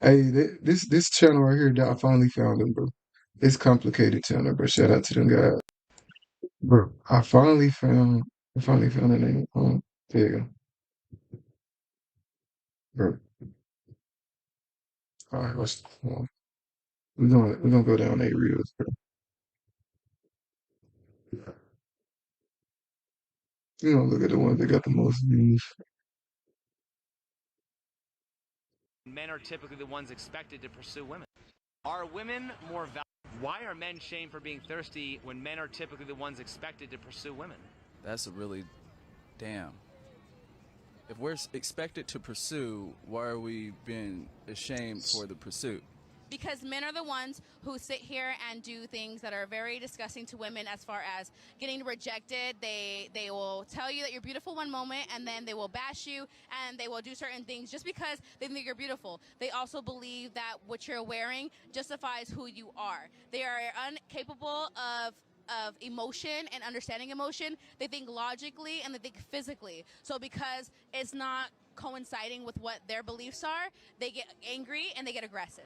Hey, this channel right here that I finally found them, bro. It's complicated channel, bro. Shout out to them guys, bro. I finally found the name. There you go, bro. All right, we're gonna go down eight reels, bro. You know, look at the ones that got the most views. Men are typically the ones expected to pursue women. Are women more valuable? Why are men shamed for being thirsty when men are typically the ones expected to pursue women? That's a really damn. If we're expected to pursue, why are we being ashamed for the pursuit? Because men are the ones who sit here and do things that are very disgusting to women as far as getting rejected. They will tell you that you're beautiful one moment and then they will bash you and they will do certain things just because they think you're beautiful. They also believe that what you're wearing justifies who you are. They are incapable of emotion and understanding emotion. They think logically and they think physically. So because it's not coinciding with what their beliefs are, they get angry and they get aggressive.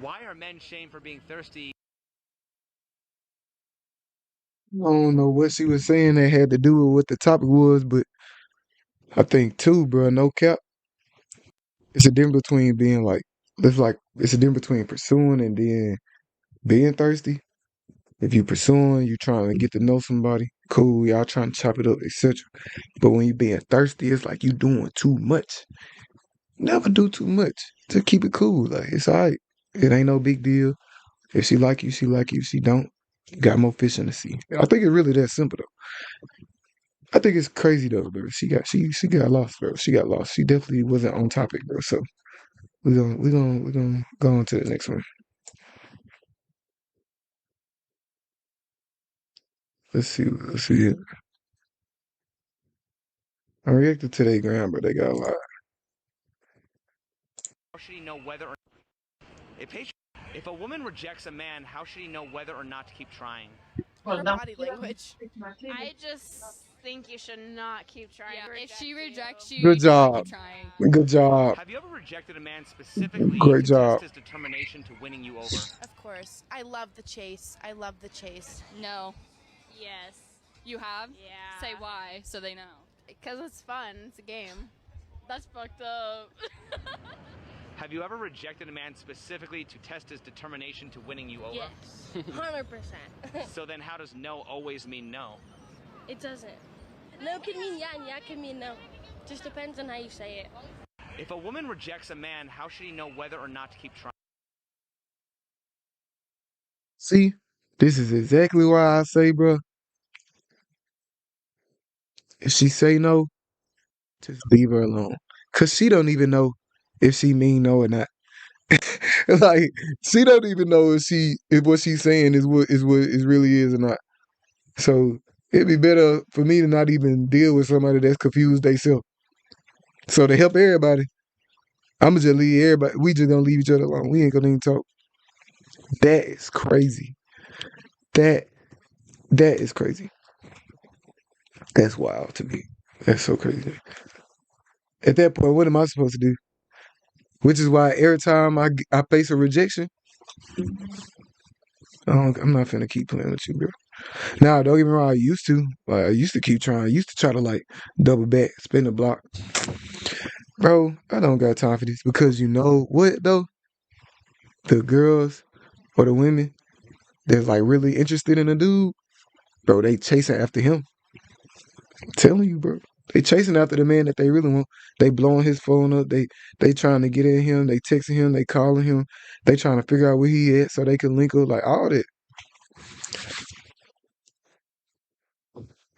Why are men shamed for being thirsty? I don't know what she was saying that had to do with what the topic was, but I think too, bro. No cap. It's a difference between being it's a difference between pursuing and then being thirsty. If you pursuing, you trying to get to know somebody, cool, y'all trying to chop it up, etc. But when you being thirsty, it's like you doing too much. Never do too much. Just keep it cool. Like it's alright. It ain't no big deal. If she like you, she like you. If she don't, you got more fish in the sea. I think it's really that simple though. I think it's crazy though, bro. She got lost, bro. She got lost. She definitely wasn't on topic, bro. So we're gonna go on to the next one. Let's see it. I reacted to their gram, but they got a lot. How should he know whether or if a woman rejects a man, how should he know whether or not to keep trying? Her body language. I just think you should not keep trying. Yeah, if she rejects you, Good you should not job. keep trying. Good job. Have you ever rejected a man specifically Great to test job. his determination to winning you over? Of course. I love the chase. I love the chase. No. Yes. You have? Yeah. Say why, so they know. Because it's fun. It's a game. That's fucked up. Have you ever rejected a man specifically to test his determination to winning you over? Yes, 100%. So then how does no always mean no? It doesn't. No can mean yeah, and yeah can mean no. Just depends on how you say it. If a woman rejects a man, how should he know whether or not to keep trying? See, this is exactly why I say, bro. If she say no, just leave her alone. Cause she don't even know if she mean no or not. Like she don't even know if what she's saying is what it really is or not. So it'd be better for me to not even deal with somebody that's confused theyself. So to help everybody, I'ma just leave everybody. We just gonna leave each other alone. We ain't gonna even talk. That is crazy. That that is crazy. That's wild to me. That's so crazy. At that point, what am I supposed to do? Which is why every time I face a rejection, I'm not finna keep playing with you, bro. Now, don't get me wrong. I used to. Like, I used to keep trying. I used to try to like double back, spin the block. Bro, I don't got time for this because you know what though? The girls or the women that's like really interested in a dude, bro, they chasing after him. I'm telling you, bro. They chasing after the man that they really want. They blowing his phone up. They trying to get at him. They texting him. They calling him. They trying to figure out where he at so they can link up. Like all that.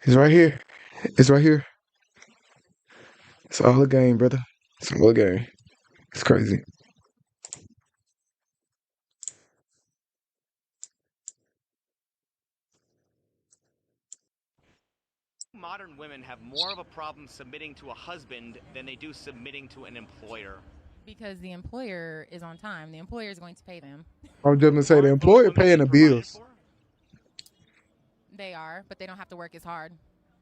It's right here. It's right here. It's all a game, brother. It's all a game. It's crazy. Modern women have more of a problem submitting to a husband than they do submitting to an employer. Because the employer is on time. The employer is going to pay them. I was just gonna say the Aren't most employer women paying being the provided bills. for? They are, but they don't have to work as hard.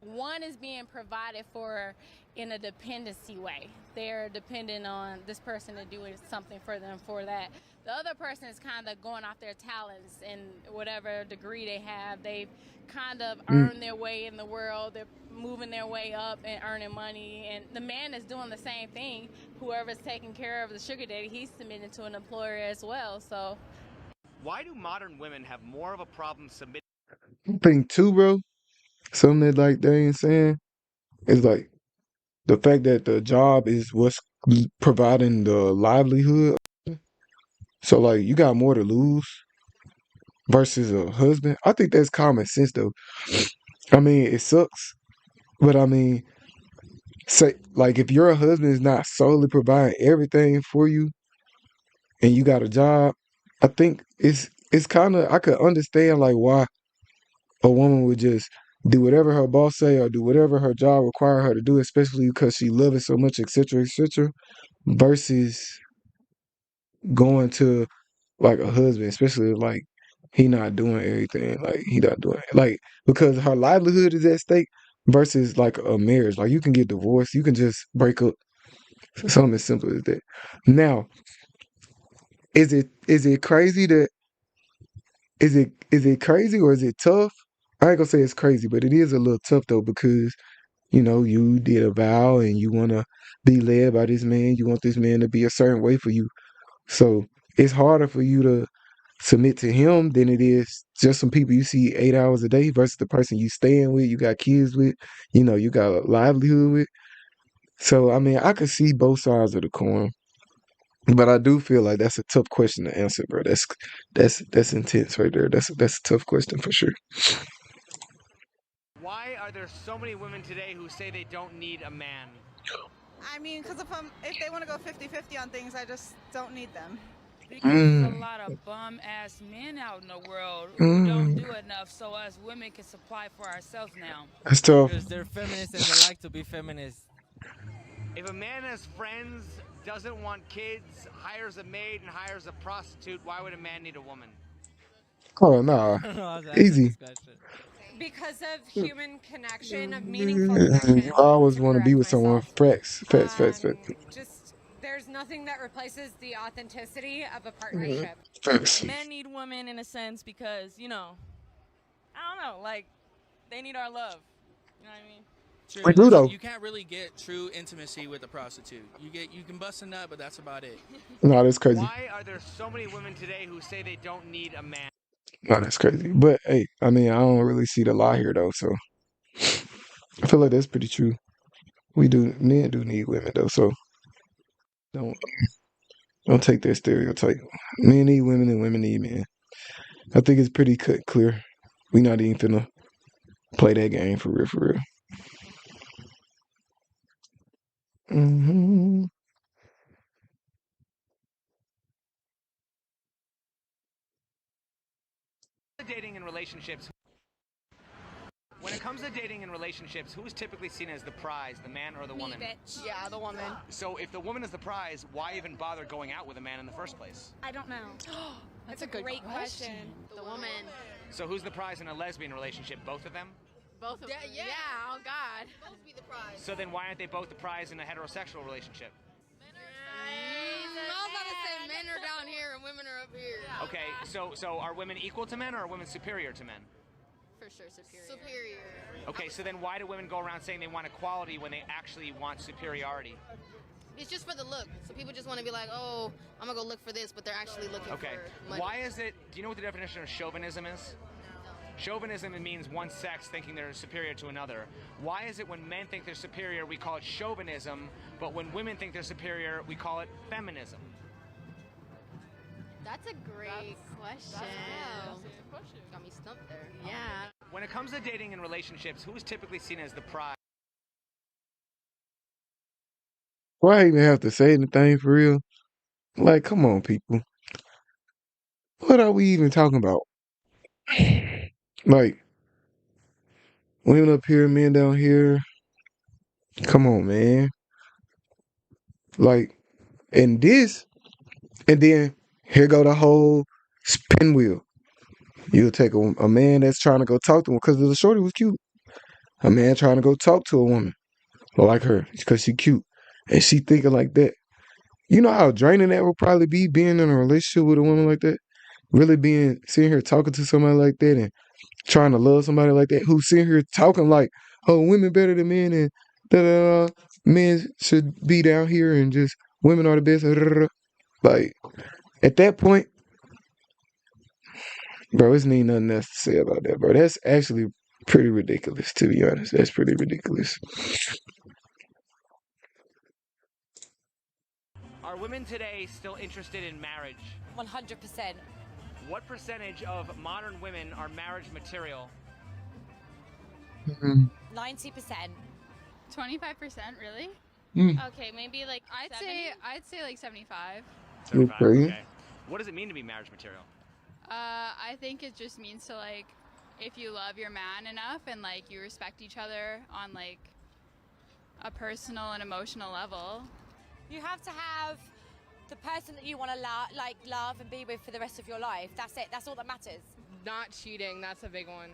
One is being provided for in a dependency way. They're dependent on this person to do something for them for that. The other person is kind of going off their talents in whatever degree they have. They've kind of earned their way in the world. They're moving their way up and earning money. And the man is doing the same thing. Whoever's taking care of the sugar daddy, he's submitting to an employer as well. So Why do modern women have more of a problem submitting? I think too, bro. Something that like they ain't saying is like the fact that the job is what's providing the livelihood. So like you got more to lose versus a husband. I think that's common sense though. I mean, it sucks, but I mean, say like if your husband is not solely providing everything for you and you got a job, I think it's kind of I could understand like why a woman would just do whatever her boss say or do whatever her job require her to do, especially because she love it so much, etc., etc. Versus going to like a husband, especially like he not doing everything, like he not doing like because her livelihood is at stake versus like a marriage. Like you can get divorced, you can just break up. Something as simple as that. Now, is it crazy that is it crazy or is it tough? I ain't gonna say it's crazy, but it is a little tough though because you did a vow and you wanna be led by this man. You want this man to be a certain way for you. So it's harder for you to submit to him than it is just some people you see 8 hours a day versus the person you staying with, you got kids with, you got a livelihood with. So I mean, I could see both sides of the coin, but I do feel like that's a tough question to answer, bro. That's intense right there. That's a tough question for sure. Why are there so many women today who say they don't need a man? I mean, because if they want to go 50-50 on things, I just don't need them. Because there's a Mm, lot of bum ass men out in the world who don't mm, do enough, so us women can supply for ourselves now. that's tough. Because they're feminists and they like to be feminists. If a man has friends, doesn't want kids, hires a maid, and hires a prostitute, why would a man need a woman? Oh nah, I don't know how to answer easy. this question. Because of You human connection, of meaningful connection, always to want to be correct with someone. myself. Facts, facts, facts, facts. Just there's nothing that replaces the authenticity of a Mhm. partnership. Facts. Men need women in a sense because, I don't know, like, they need our love. You know what I mean? We True. do though. You can't really get true intimacy with a prostitute. You can bust a nut, but that's about it. No, that's crazy. Why are there so many women today who say they don't need a man? No, that's crazy. But hey, I mean, I don't really see the lie here though, so I feel like that's pretty true. Men do need women though, so don't don't take that stereotype. Men need women and women need men. I think it's pretty cut clear. We not even finna play that game for real, for real. Hmm. Dating and relationships. When it comes to dating and relationships, who's typically seen as the prize, the man or the woman? Bitch. Yeah, the woman. So if the woman is the prize, why even bother going out with a man in the first place? I don't know. That's a great question. The woman. So who's the prize in a lesbian relationship? Both of them? Both of them. Yeah. Oh God. Both be the prize. So then why aren't they both the prize in a heterosexual relationship? I was about to say men are down here and women are up here. Okay, so are women equal to men or are women superior to men? For sure, superior. Okay, so then why do women go around saying they want equality when they actually want superiority? It's just for the look. So people just want to be like, oh, I'm gonna go look for this, but they're actually looking Okay, for money. why is it, do you know what the definition of chauvinism is? Chauvinism means one sex thinking they're superior to another. Why is it when men think they're superior, we call it chauvinism, but when women think they're superior, we call it feminism? That's a great question. Got me stumped there. Yeah. When it comes to dating and relationships, who's typically seen as the prize? Why I even have to say anything for real? Like, come on, people. What are we even talking about? Like, women up here, men down here. Come on, man. Like, and this, and then here go the whole spin wheel. You'll take a man that's trying to go talk to him because the shorty was cute. a man trying to go talk to a woman like her because she cute, and she thinking like that. You know how draining that would probably be being in a relationship with a woman like that. Really being sitting here talking to somebody like that and trying to love somebody like that who's sitting here talking like, oh, women better than men and da da da. Men should be down here and just women are the best. Da, da, da. Like at that point, bro, it's ain't nothing else to say about that, bro. That's actually pretty ridiculous, to be honest. That's pretty ridiculous. Are women today still interested in marriage? 100%. What percentage of modern women are marriage material? 90%. 25%, really? Okay, maybe like I'd say like 75. 75, Okay. okay. What does it mean to be marriage material? I think it just means to like, if you love your man enough and like you respect each other on like a personal and emotional level. You have to have the person that you want to love and be with for the rest of your life. That's it. That's all that matters. not cheating. That's a big one.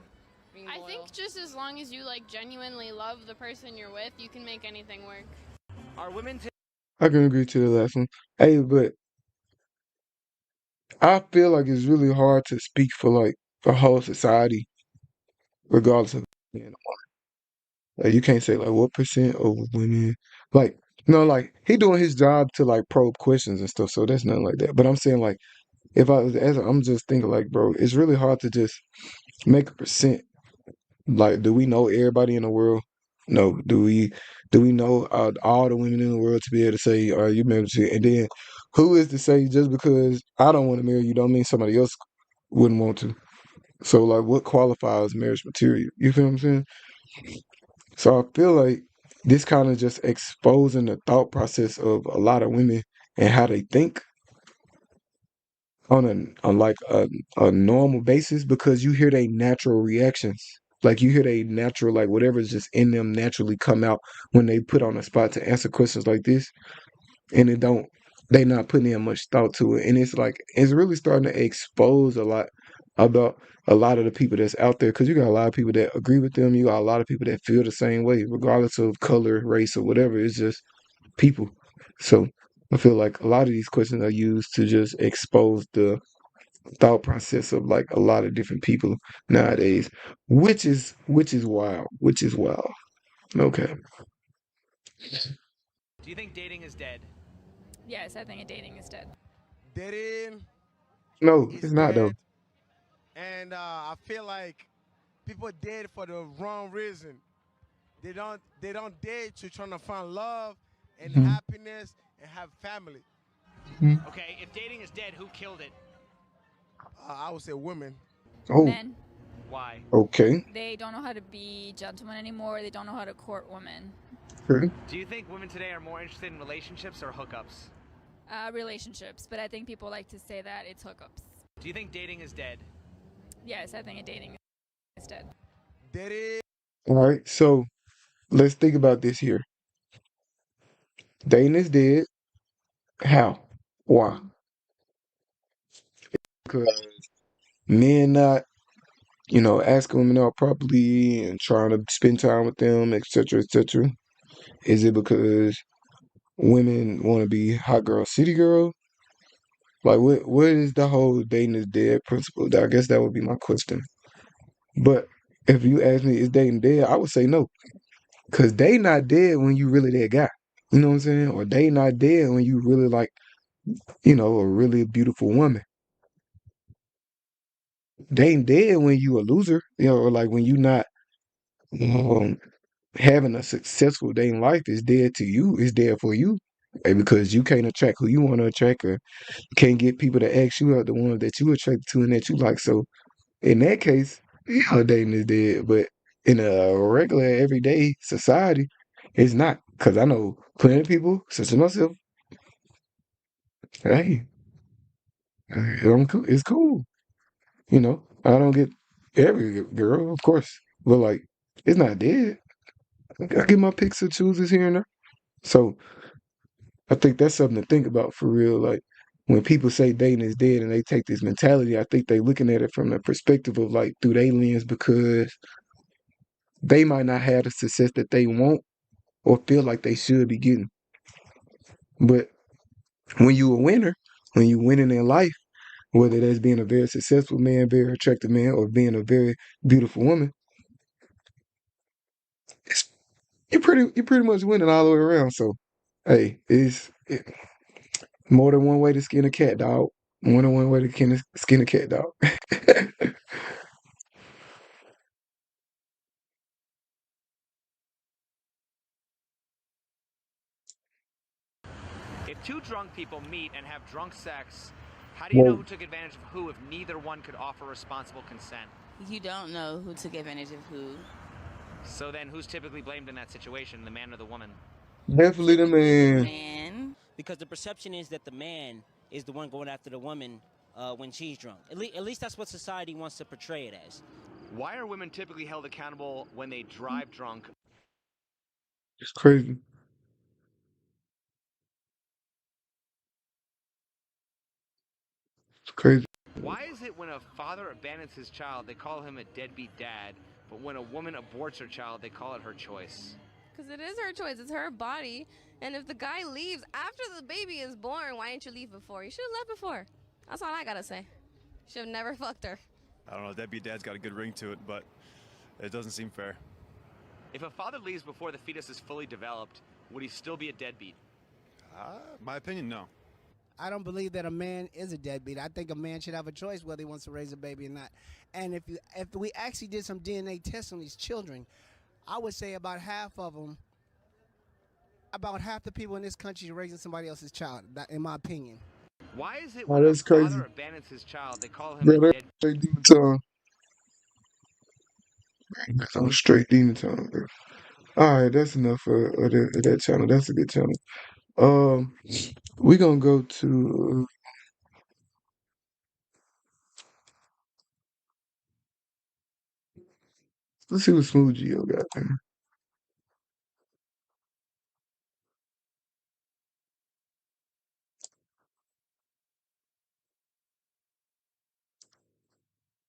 Being I loyal. think just as long as you like genuinely love the person you're with, you can make anything work. Are women I can agree to the last one. Hey, but I feel like it's really hard to speak for like the whole society, regardless of being a woman. Like you can't say like what percent of women like no like he doing his job to like probe questions and stuff, so that's nothing like that. But I'm saying like if I was as I'm just thinking like bro, it's really hard to just make a percent. Like, do we know everybody in the world? No. Do we know all the women in the world to be able to say, "Are you married to?" And then, who is to say just because I don't want to marry you, don't mean somebody else wouldn't want to? So, like, what qualifies marriage material? You feel what I'm saying? So I feel like this kind of just exposing the thought process of a lot of women and how they think on like a normal basis because you hear their natural reactions. Like you hear they natural like whatever's just in them naturally come out when they put on the spot to answer questions like this. And it don't they not putting in much thought to it. And it's like it's really starting to expose a lot about a lot of the people that's out there because you got a lot of people that agree with them. You got a lot of people that feel the same way, regardless of color, race, or whatever. It's just people. So I feel like a lot of these questions are used to just expose the thought process of like a lot of different people nowadays, which is wild, which is wild. Okay. do you think dating is dead? Yes, I think dating is dead. Dating No, is it's not though. dead, and I feel like people date for the wrong reason. They don't date to trying to find love and Mhm. happiness and have family. Mhm. Okay, if dating is dead, who killed it? I would say women. Oh, Men, Why? okay. they don't know how to be gentlemen anymore. They don't know how to court women. Okay. Do you think women today are more interested in relationships or hookups? Relationships, but I think people like to say that it's hookups. Do you think dating is dead? Yes, I think dating is dead. Dating. All right. So let's think about this here. Dating is dead. How? Why? Because men not, asking women out properly and trying to spend time with them, etc., etc. Is it because women want to be hot girl, city girl? Like, what is the whole dating is dead principle? I guess that would be my question. But if you ask me, is dating dead? I would say no, because they not dead when you really that guy. You know what I'm saying? Or they not dead when you really like, a really beautiful woman. They ain't dead when you a loser, or like when you not um, having a successful dating life is dead to you. It's dead for you. Because you can't attract who you want to attract, or can't get people to ask you out the ones that you attracted to and that you like. So in that case, dating is dead. But in a regular everyday society, it's not. Because I know plenty of people, such as myself, hey, it's cool. I don't get every girl, of course. But like, it's not dead. I get my picks and chooses here and there. So I think that's something to think about for real. Like when people say dating is dead and they take this mentality, I think they looking at it from the perspective of like through their lens because they might not have the success that they want or feel like they should be getting. But when you a winner, when you winning in life, whether that's being a very successful man, very attractive man, or being a very beautiful woman, it's, you're pretty much winning all the way around. So, hey, more than one way to skin a cat, dog. More than one way to skin a cat, dog. If two drunk people meet and have drunk sex, how do you know Whoa. who took advantage of who if neither one could offer responsible consent? You don't know who took advantage of who. So then who's typically blamed in that situation, the man or the woman? Definitely the man. Man. Because the perception is that the man is the one going after the woman when she's drunk. At least that's what society wants to portray it as. Why are women typically held accountable when they drive drunk? It's crazy. It's crazy. Why is it when a father abandons his child, they call him a deadbeat dad, but when a woman aborts her child, they call it her choice? Because it is her choice. It's her body. And if the guy leaves after the baby is born, why didn't you leave before? You should have left before. That's all I gotta say. Should have never fucked her. I don't know, deadbeat dad's got a good ring to it, but it doesn't seem fair. If a father leaves before the fetus is fully developed, would he still be a deadbeat? My opinion, no. I don't believe that a man is a deadbeat. I think a man should have a choice whether he wants to raise a baby or not. And if we actually did some DNA tests on these children, I would say about half of them, about half the people in this country are raising somebody else's child, in my opinion. Why is it Oh, when a that's crazy. father abandons his child, they call him Bro, a that's deadbeat? straight demon time. That's on straight demon time, bro. All right, that's enough of that channel. That's a good channel. We gonna go to let's see what Smooth Geo got.